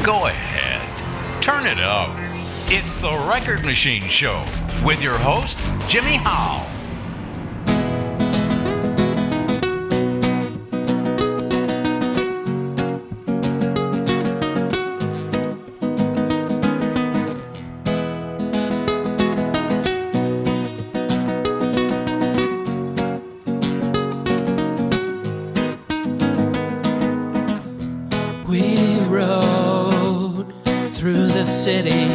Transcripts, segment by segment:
Go ahead. Turn it up. It's the Record Machine Show with your host, Jimmy Howe. City,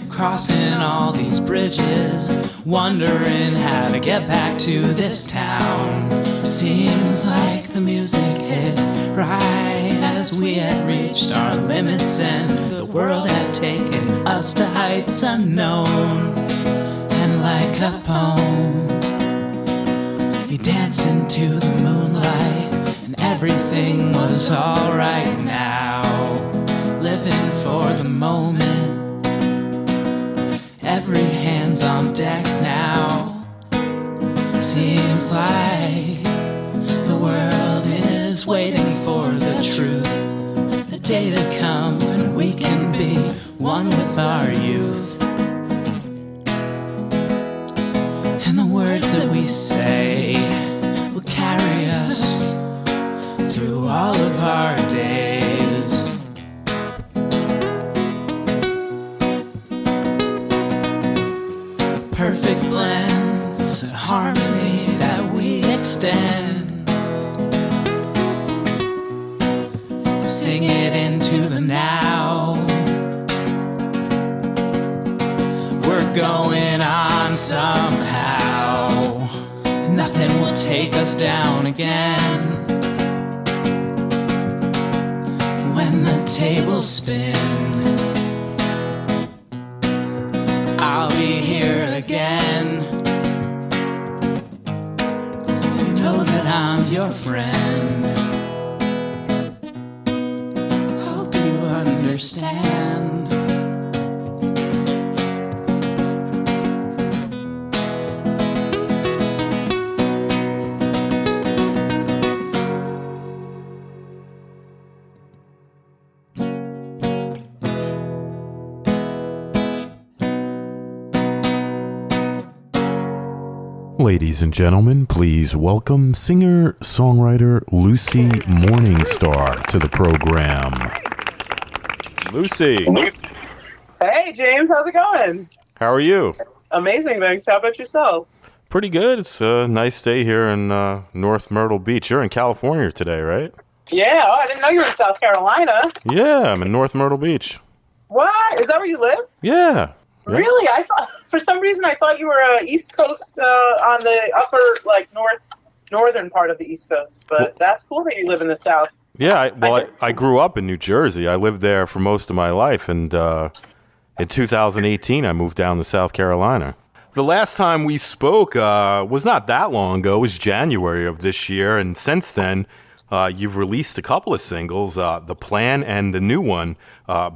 crossing all these bridges, wondering how to get back to this town. Seems like the music hit right as we had reached our limits and the world had taken us to heights unknown. And like a poem, he danced into the moonlight and everything was alright now. Living for the moment, every hand's on deck now. Seems like the world is waiting for the truth, the day to come when we can be one with our youth. And the words that we say will carry us through all of our days. Perfect blends of harmony that we extend. Sing it into the now. We're going on somehow. Nothing will take us down again. When the table spins, I'll be here again. You know that I'm your friend. Hope you understand. Ladies and gentlemen, please welcome singer-songwriter Lucy Morningstar to the program. Lucy. Hey, James. How's it going? How are you? Amazing, thanks. How about yourself? Pretty good. It's a nice day here in North Myrtle Beach. You're in California today, right? Yeah. Oh, I didn't know you were in South Carolina. Yeah, I'm in North Myrtle Beach. What? Is that where you live? Yeah. Really? I thought, for some reason, I thought you were East Coast on the upper, like northern part of the East Coast. But that's cool that you live in the South. Yeah. I grew up in New Jersey. I lived there for most of my life, and in 2018, I moved down to South Carolina. The last time we spoke was not that long ago. It was January of this year, and since then, you've released a couple of singles, The Plan and the new one,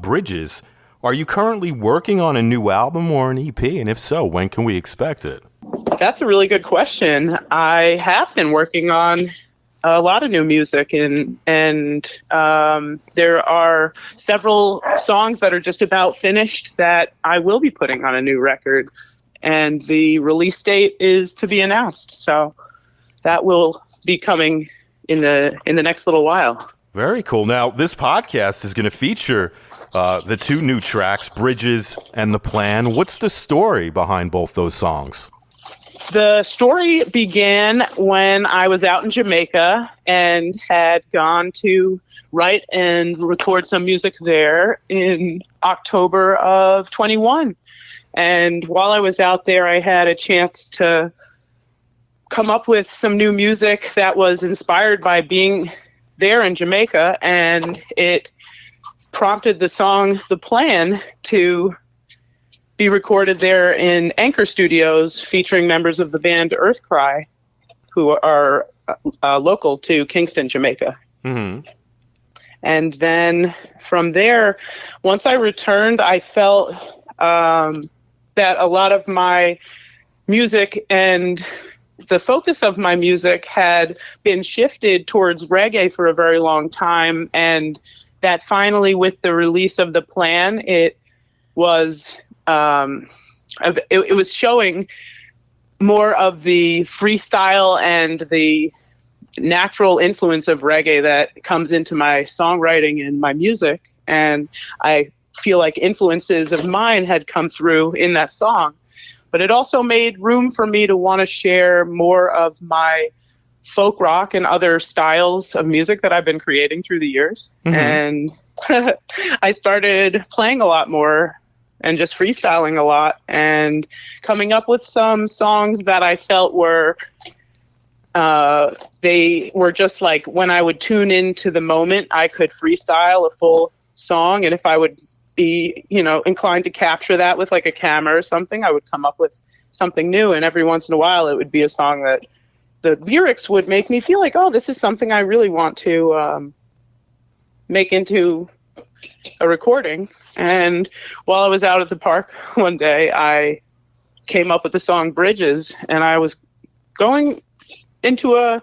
Bridges. Are you currently working on a new album or an EP? And if so, when can we expect it? That's a really good question. I have been working on a lot of new music, and there are several songs that are just about finished that I will be putting on a new record. And the release date is to be announced. So that will be coming in the next little while. Very cool. Now, this podcast is going to feature the two new tracks, Bridges and The Plan. What's the story behind both those songs? The story began when I was out in Jamaica and had gone to write and record some music there in October of 21. And while I was out there, I had a chance to come up with some new music that was inspired by being there in Jamaica, and it prompted the song The Plan to be recorded there in Anchor Studios, featuring members of the band Earthcry, who are local to Kingston, Jamaica. Mm-hmm. And then from there, once I returned, I felt that a lot of my music and the focus of my music had been shifted towards reggae for a very long time, and that finally, with the release of The Plan, it was it was showing more of the freestyle and the natural influence of reggae that comes into my songwriting and my music. And I feel like influences of mine had come through in that song. But it also made room for me to want to share more of my folk rock and other styles of music that I've been creating through the years. And I started playing a lot more and just freestyling a lot and coming up with some songs that I felt were they were just like when I would tune into the moment, I could freestyle a full song. And if I would be, inclined to capture that with like a camera or something, I would come up with something new. And every once in a while, it would be a song that the lyrics would make me feel like, oh, this is something I really want to make into a recording. And while I was out at the park one day, I came up with the song Bridges, and I was going into a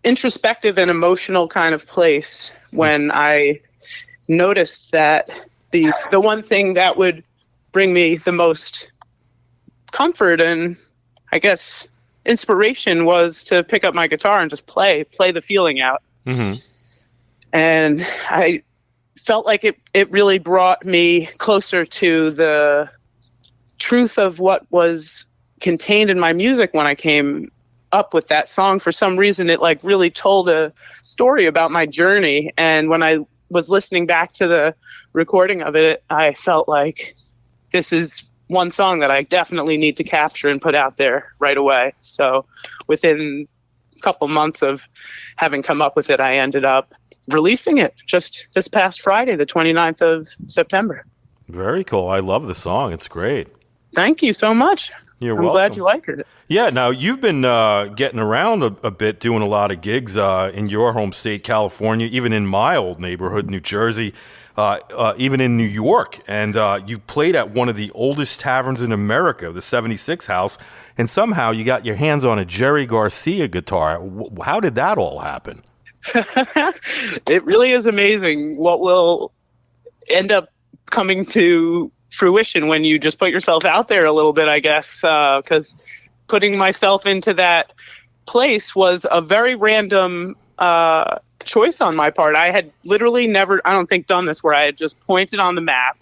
introspective and emotional kind of place when I noticed that the one thing that would bring me the most comfort and, I guess, inspiration was to pick up my guitar and just play the feeling out. And I felt like it really brought me closer to the truth of what was contained in my music when I came up with that song. For some reason, it like really told a story about my journey. And when I was listening back to the recording of it, I felt like this is one song that I definitely need to capture and put out there right away. So within a couple months of having come up with it, I ended up releasing it just this past Friday, the 29th of September. Very cool. I love the song. It's great. Thank you so much. You're I'm welcome. glad you like it. Yeah, now you've been getting around a bit, doing a lot of gigs in your home state, California, even in my old neighborhood, New Jersey, even in New York. And you played at one of the oldest taverns in America, the 76 House, and somehow you got your hands on a Jerry Garcia guitar. How did that all happen? It really is amazing what will end up coming to fruition when you just put yourself out there a little bit, I guess, because putting myself into that place was a very random choice on my part. I had literally never, I don't think, done this, where I had just pointed on the map,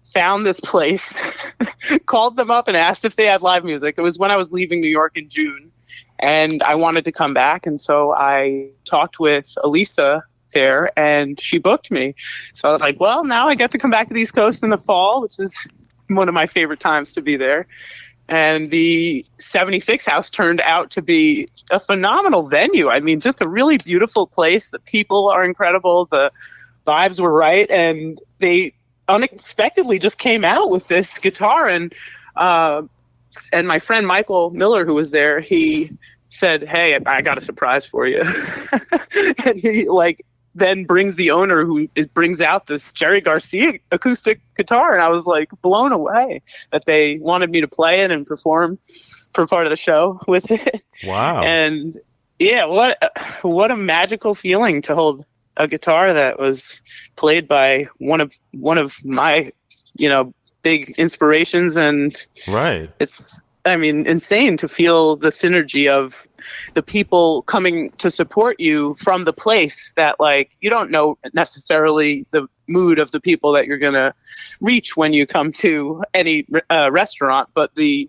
found this place, called them up and asked if they had live music. It was when I was leaving New York in June, and I wanted to come back. And so I talked with Elisa there, and she booked me. So I was like, well, now I get to come back to the East Coast in the fall, which is one of my favorite times to be there. And the 76 House turned out to be a phenomenal venue. I mean, just a really beautiful place. The people are incredible. The vibes were right. And they unexpectedly just came out with this guitar. And my friend Michael Miller, who was there, he said, hey, I got a surprise for you. And he then brings the owner, who brings out this Jerry Garcia acoustic guitar. And I was like blown away that they wanted me to play it and perform for part of the show with it. Wow. And yeah, what a magical feeling to hold a guitar that was played by one of my, big inspirations. And right. It's, insane to feel the synergy of the people coming to support you from the place that, you don't know necessarily the mood of the people that you're going to reach when you come to any restaurant, but the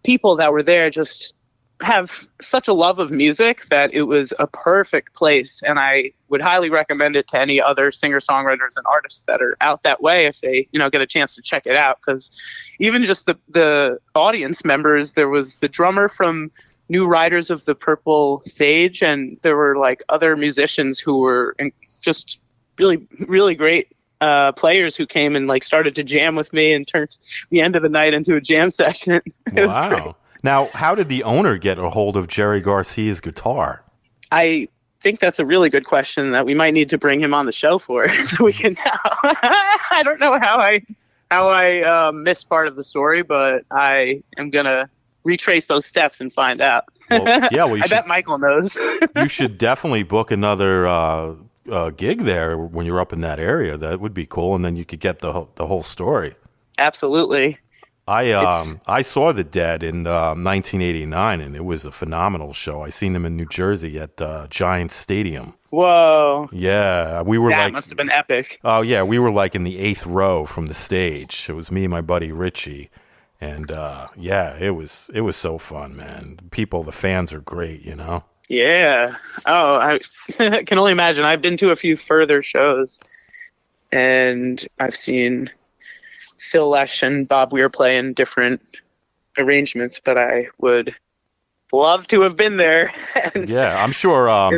people that were there just have such a love of music that it was a perfect place. And I would highly recommend it to any other singer-songwriters and artists that are out that way if they, get a chance to check it out. Because even just the audience members, there was the drummer from New Riders of the Purple Sage, and there were other musicians who were just really, really great players who came and started to jam with me and turned the end of the night into a jam session. It was great. Now, how did the owner get a hold of Jerry Garcia's guitar? I think that's a really good question that we might need to bring him on the show for, so we can. I don't know how I missed part of the story, but I am gonna retrace those steps and find out. Well, yeah, I bet Michael knows. you should definitely book another gig there when you're up in that area. That would be cool, and then you could get the whole story. Absolutely. I saw the Dead in 1989, and it was a phenomenal show. I seen them in New Jersey at Giants Stadium. Whoa. Yeah, we were That must have been epic. Oh yeah, we were like in the 8th row from the stage. It was me and my buddy Richie, and yeah, it was so fun, man. The fans are great, you know. Yeah. Oh, I can only imagine. I've been to a few further shows, and I've seen Phil Lesh and Bob Weir play in different arrangements, but I would love to have been there. Yeah, I'm sure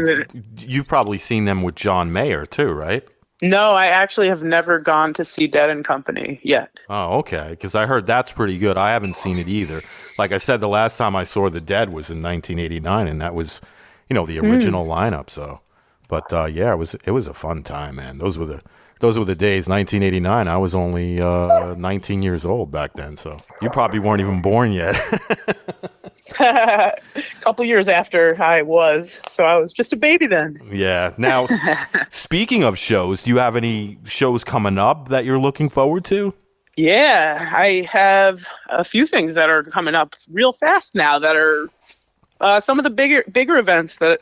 you've probably seen them with John Mayer too, right? No, I actually have never gone to see Dead and Company yet. Oh, okay, because I heard that's pretty good. I haven't seen it either. Like I said, the last time I saw the Dead was in 1989, and that was, the original lineup. So, but yeah, it was a fun time, man. Those were the days. 1989. I was only 19 years old back then, so you probably weren't even born yet. A couple years after I was, so I was just a baby then. Yeah. Now, speaking of shows, do you have any shows coming up that you're looking forward to? Yeah, I have a few things that are coming up real fast now that are some of the bigger events that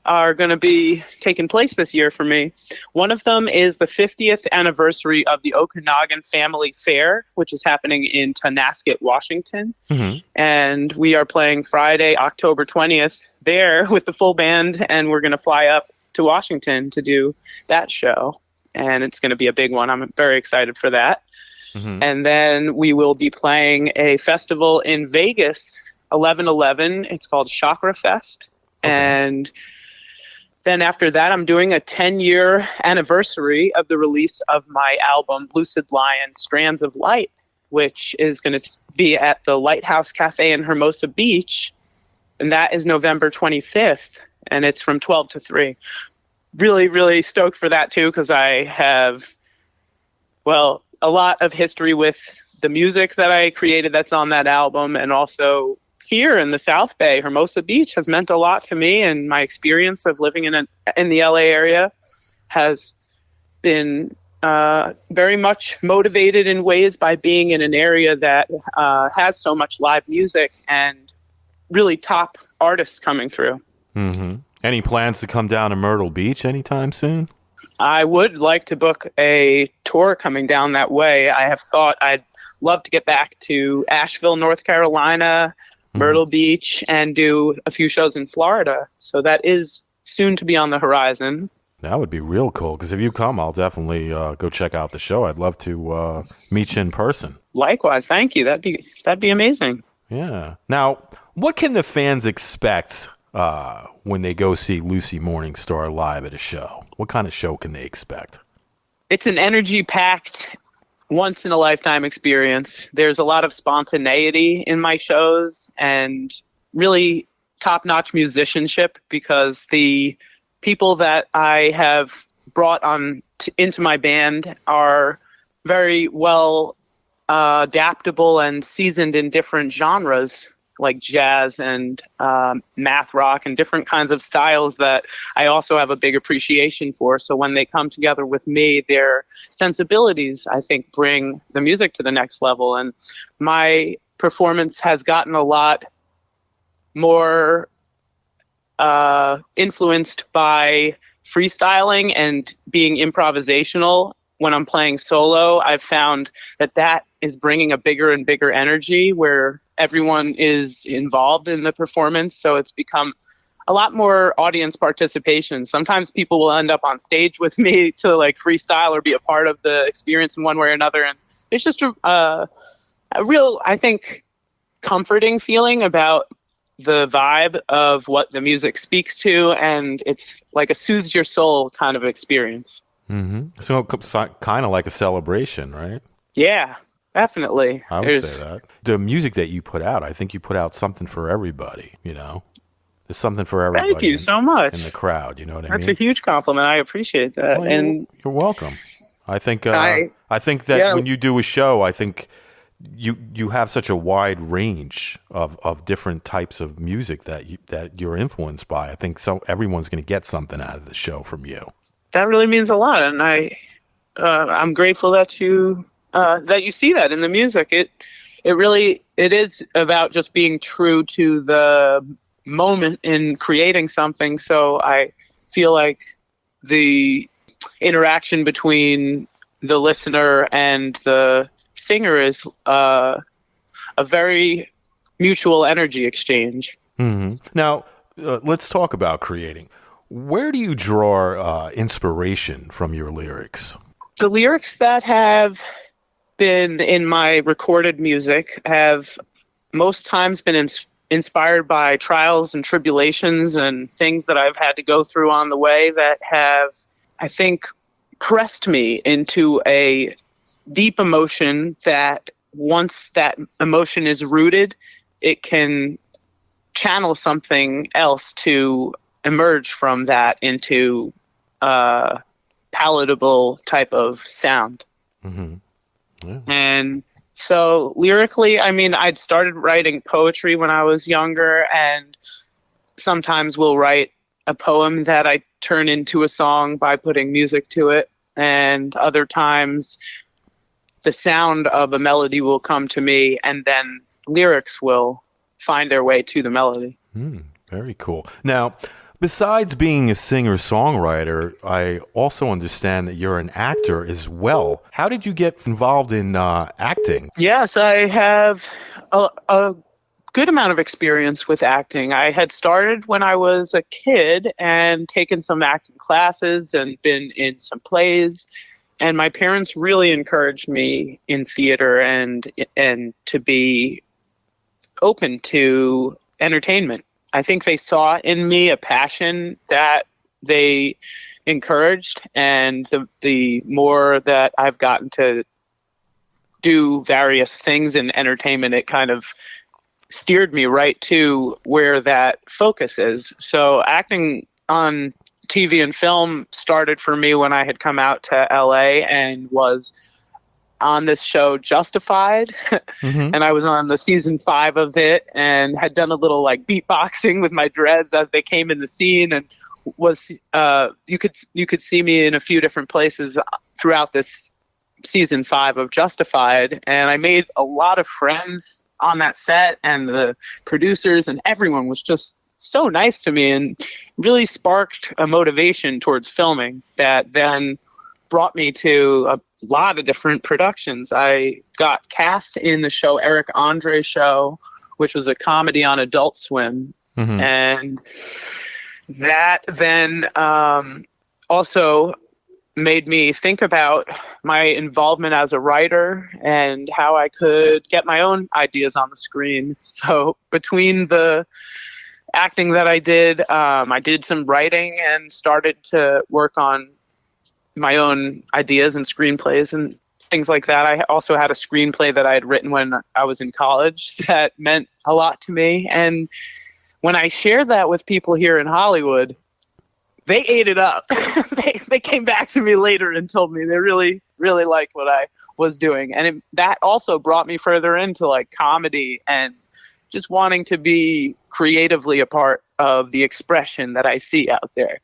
are going to be taking place this year for me. One of them is the 50th anniversary of the Okanagan Family Fair, which is happening in Tonasket, Washington. Mm-hmm. And we are playing Friday, October 20th there with the full band, and we're going to fly up to Washington to do that show. And it's going to be a big one. I'm very excited for that. Mm-hmm. And then we will be playing a festival in Vegas, 11/11. It's called Chakra Fest. Okay. And then after that, I'm doing a 10-year anniversary of the release of my album, Lucid Lion, Strands of Light, which is going to be at the Lighthouse Cafe in Hermosa Beach. And that is November 25th. And it's from 12 to 3. Really, really stoked for that, too, because I have, a lot of history with the music that I created that's on that album, and also here in the South Bay. Hermosa Beach has meant a lot to me, and my experience of living in the LA area has been very much motivated in ways by being in an area that has so much live music and really top artists coming through. Mm-hmm. Any plans to come down to Myrtle Beach anytime soon? I would like to book a tour coming down that way. I have thought I'd love to get back to Asheville, North Carolina, Myrtle Beach, and do a few shows in Florida. So that is soon to be on the horizon. That would be real cool, because if you come, I'll definitely go check out the show. I'd love to meet you in person. Likewise, thank you. That'd be amazing. Yeah. Now, what can the fans expect when they go see Lucy Morningstar live at a show? What kind of show can they expect? It's an energy-packed, once-in-a-lifetime experience. There's a lot of spontaneity in my shows and really top-notch musicianship, because the people that I have brought on into my band are very well adaptable and seasoned in different genres like jazz and math rock and different kinds of styles that I also have a big appreciation for. So when they come together with me, their sensibilities, I think, bring the music to the next level. And my performance has gotten a lot more influenced by freestyling and being improvisational. When I'm playing solo, I've found that is bringing a bigger and bigger energy where everyone is involved in the performance. So it's become a lot more audience participation. Sometimes people will end up on stage with me to like freestyle or be a part of the experience in one way or another. And it's just a real, I think, comforting feeling about the vibe of what the music speaks to. And it's like a soothes your soul kind of experience. Mm-hmm. So kind of like a celebration, right? Yeah, definitely. I would say that. The music that you put out, I think you put out something for everybody, There's something for everybody. Thank you so much. In the crowd, you know what I mean? That's a huge compliment. I appreciate that. Well, you're welcome. I think that when you do a show, I think you have such a wide range of different types of music that you're influenced by. I think everyone's going to get something out of the show from you. That really means a lot, and I'm grateful that you see that in the music. It is about just being true to the moment in creating something. So I feel like the interaction between the listener and the singer is a very mutual energy exchange. Mm-hmm. Now, let's talk about creating. Where do you draw inspiration from your lyrics? The lyrics that have been in my recorded music have most times been inspired by trials and tribulations and things that I've had to go through on the way that have, I think, pressed me into a deep emotion that once that emotion is rooted, it can channel something else to emerge from that into a palatable type of sound. Mm-hmm. Yeah. And so lyrically, I mean, I'd started writing poetry when I was younger, and sometimes we'll write a poem that I turn into a song by putting music to it. And other times the sound of a melody will come to me, and then lyrics will find their way to the melody. Very cool. Now, besides being a singer-songwriter, I also understand that you're an actor as well. How did you get involved in acting? Yes, I have a good amount of experience with acting. I had started when I was a kid and taken some acting classes and been in some plays. And my parents really encouraged me in theater and to be open to entertainment. I think they saw in me a passion that they encouraged, and the more that I've gotten to do various things in entertainment, it kind of steered me right to where that focus is. So acting on TV and film started for me when I had come out to LA and was on this show Justified. Mm-hmm. And I was on the season 5 of it and had done a little like beatboxing with my dreads as they came in the scene, and was you could see me in a few different places throughout this season 5 of Justified, and I made a lot of friends on that set, and the producers and everyone was just so nice to me and really sparked a motivation towards filming that then brought me to a lot of different productions. I got cast in the show Eric Andre Show, which was a comedy on Adult Swim. Mm-hmm. And that then also made me think about my involvement as a writer and how I could get my own ideas on the screen. So between the acting that I did some writing and started to work on my own ideas and screenplays and things like that. I also had a screenplay that I had written when I was in college that meant a lot to me. And when I shared that with people here in Hollywood, they ate it up. They came back to me later and told me they really, really liked what I was doing. And that also brought me further into like comedy and just wanting to be creatively a part of the expression that I see out there.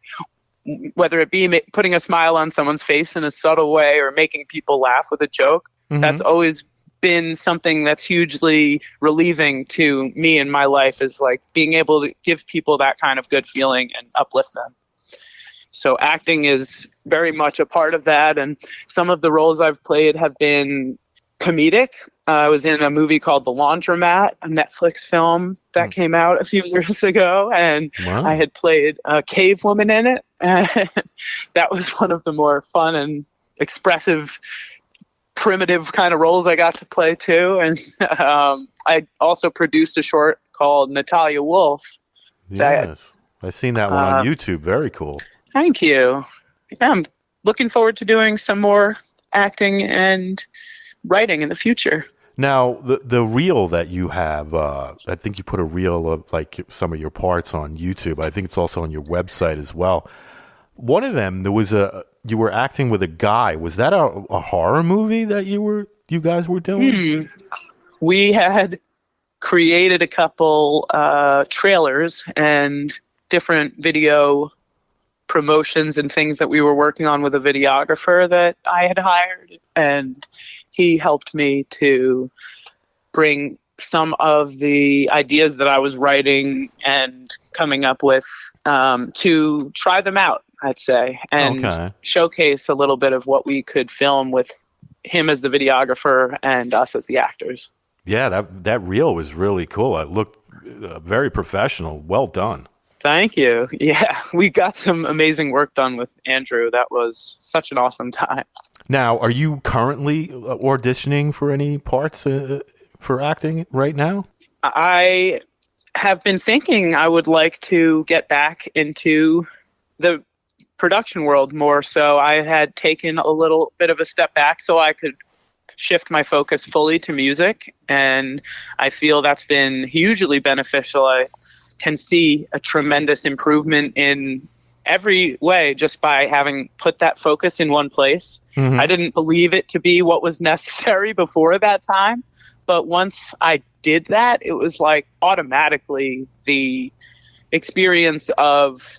Whether it be putting a smile on someone's face in a subtle way or making people laugh with a joke, mm-hmm. That's always been something that's hugely relieving to me in my life, is like being able to give people that kind of good feeling and uplift them. So acting is very much a part of that. And some of the roles I've played have been comedic. I was in a movie called The Laundromat, a Netflix film that came out a few years ago, and wow. I had played a cave woman in it. And that was one of the more fun and expressive, primitive kind of roles I got to play too. And I also produced a short called Natalia Wolf. Yes, I've seen that one on YouTube. Very cool. Thank you. Yeah, I'm looking forward to doing some more acting and writing in the future. Now, the reel that you have, I think you put a reel of like some of your parts on YouTube. I think it's also on your website as well. One of them, you were acting with a guy. Was that a horror movie that you guys were doing? we had created a couple trailers and different video promotions and things that we were working on with a videographer that I had hired. And he helped me to bring some of the ideas that I was writing and coming up with to try them out, I'd say, and showcase a little bit of what we could film with him as the videographer and us as the actors. Yeah, that reel was really cool. It looked very professional. Well done. Thank you. Yeah, we got some amazing work done with Andrew. That was such an awesome time. Now, are you currently auditioning for any parts for acting right now? I have been thinking I would like to get back into the production world more. So I had taken a little bit of a step back so I could shift my focus fully to music. And I feel that's been hugely beneficial. I can see a tremendous improvement in every way just by having put that focus in one place. I didn't believe it to be what was necessary before that time. But once I did that, it was like automatically the experience of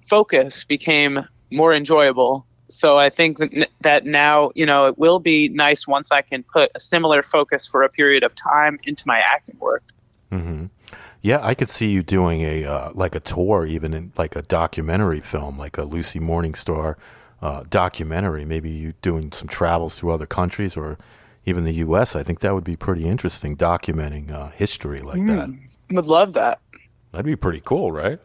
focus became more enjoyable. So I think that now, it will be nice once I can put a similar focus for a period of time into my acting work. Mm-hmm. Yeah, I could see you doing a tour, even in like a documentary film, like a Lucy Morningstar documentary. Maybe you doing some travels through other countries or even the U.S. I think that would be pretty interesting, documenting history like that. Would love that. That'd be pretty cool, right?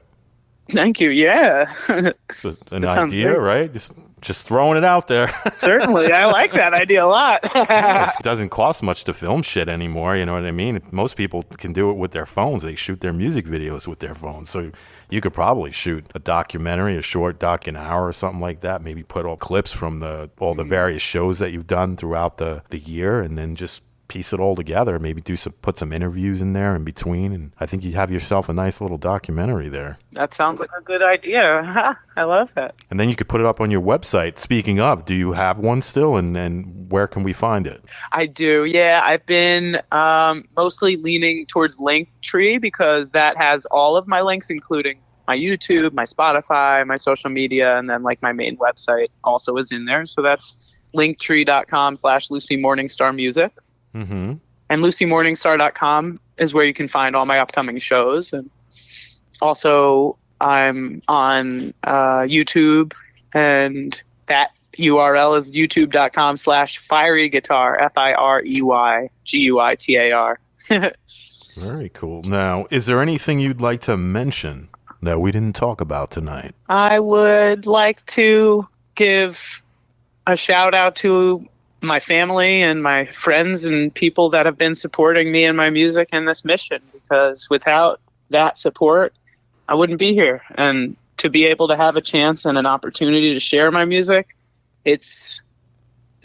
Thank you. Yeah. It's an idea, right? Just throwing it out there. Certainly. I like that idea a lot. It doesn't cost much to film shit anymore. You know what I mean? Most people can do it with their phones. They shoot their music videos with their phones. So you could probably shoot a documentary, a short doc, an hour or something like that. Maybe put all clips from all the various shows that you've done throughout the year and then just piece it all together. Maybe put some interviews in there in between, and I think you have yourself a nice little documentary there. That sounds like a good idea. I love that. And then you could put it up on your website. Speaking of, do you have one still, and where can we find it? I do. Yeah, I've been mostly leaning towards Linktree because that has all of my links, including my YouTube, my Spotify, my social media, and then like my main website also is in there. So that's linktree.com/Lucy Morningstar Music. Mm-hmm. And lucymorningstar.com is where you can find all my upcoming shows. And also, I'm on YouTube, and that URL is youtube.com/FiereyGuitar, FIREYGUITAR. Very cool. Now, is there anything you'd like to mention that we didn't talk about tonight? I would like to give a shout out to my family and my friends and people that have been supporting me and my music and this mission, because without that support, I wouldn't be here. And to be able to have a chance and an opportunity to share my music, it's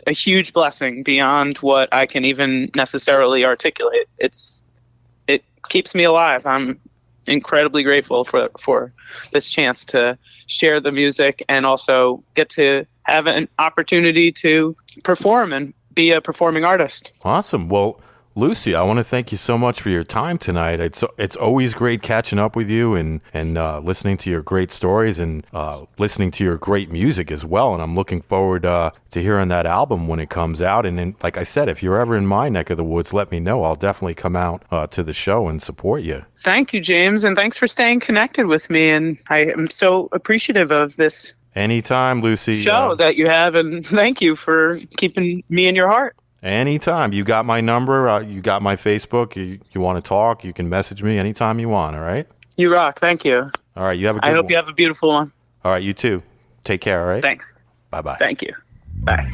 a huge blessing beyond what I can even necessarily articulate. It keeps me alive. I'm incredibly grateful for this chance to share the music and also get to have an opportunity to perform and be a performing artist. Awesome. Well, Lucy, I want to thank you so much for your time tonight. It's always great catching up with you and listening to your great stories and listening to your great music as well. And I'm looking forward to hearing that album when it comes out. And then, like I said, if you're ever in my neck of the woods, let me know. I'll definitely come out to the show and support you. Thank you, James. And thanks for staying connected with me. And I am so appreciative of this anytime, Lucy. Show that you have. And thank you for keeping me in your heart. Anytime. You got my number. You got my Facebook. You want to talk, you can message me anytime you want, all right? You rock. Thank you. All right. You have a good I hope one. You have a beautiful one. All right. You too. Take care, all right? Thanks. Bye-bye. Thank you. Bye.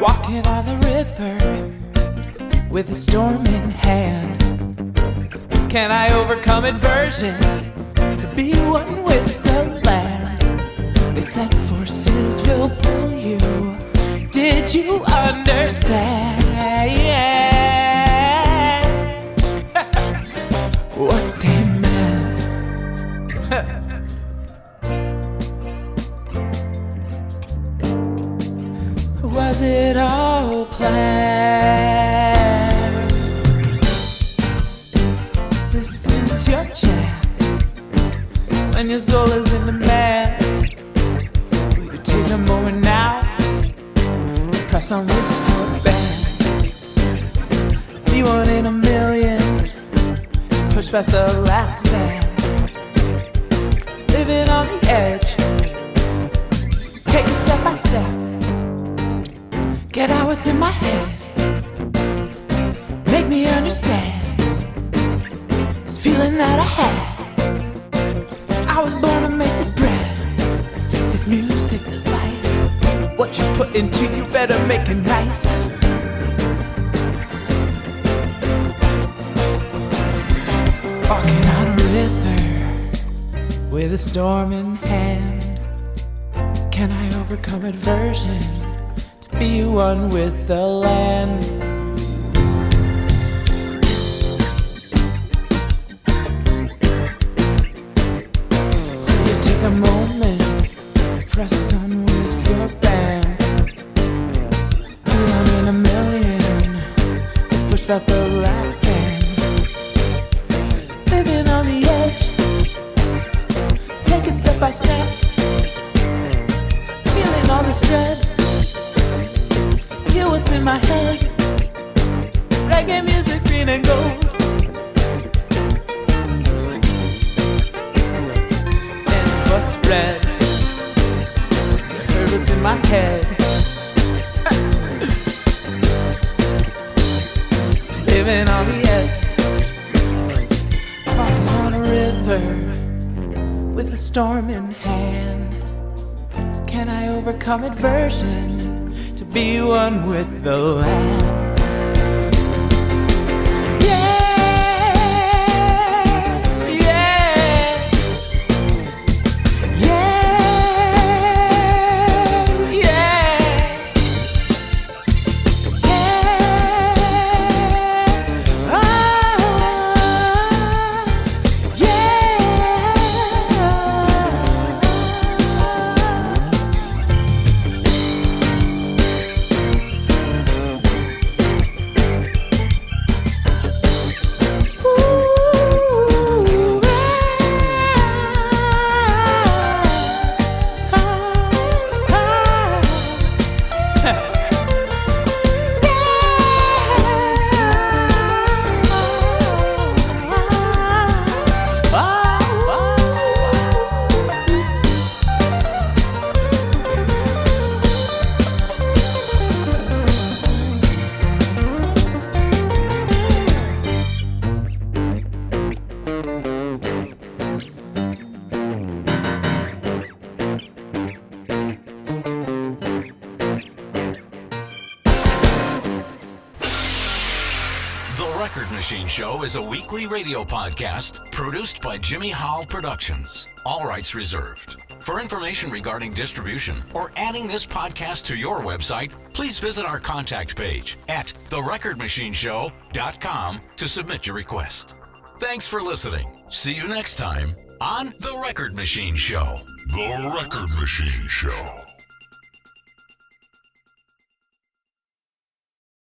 Walking on the river with a storm in hand. Can I overcome aversion to be one with the land? They said forces will pull you. Did you understand? Was it all planned? This is your chance. When your soul is in demand, will you take a moment now? Press on with your band. Be one in a million. Push past the last stand. Living on the edge. Take it step by step. Get out what's in my head. Make me understand this feeling that I had. I was born to make this bread, this music, this life. What you put into you better make it nice. Walking on a river with a storm in hand. Can I overcome aversion to be one with the land? Will you take a moment, press on with your band? Be one in a million, push past the last stand. Living on the edge, take it step by step. Feeling all this dread, hear what's in my head. Reggae music, green and gold. And what's red? You heard what's in my head. Living on the edge, walking on a river with a storm in hand. Can I overcome aversion to be one with the land? Record Machine Show is a weekly radio podcast produced by Jimmy Howell Productions. All rights reserved. For information regarding distribution or adding this podcast to your website, please visit our contact page at therecordmachineshow.com to submit your request. Thanks for listening. See you next time on The Record Machine Show. The Record Machine Show.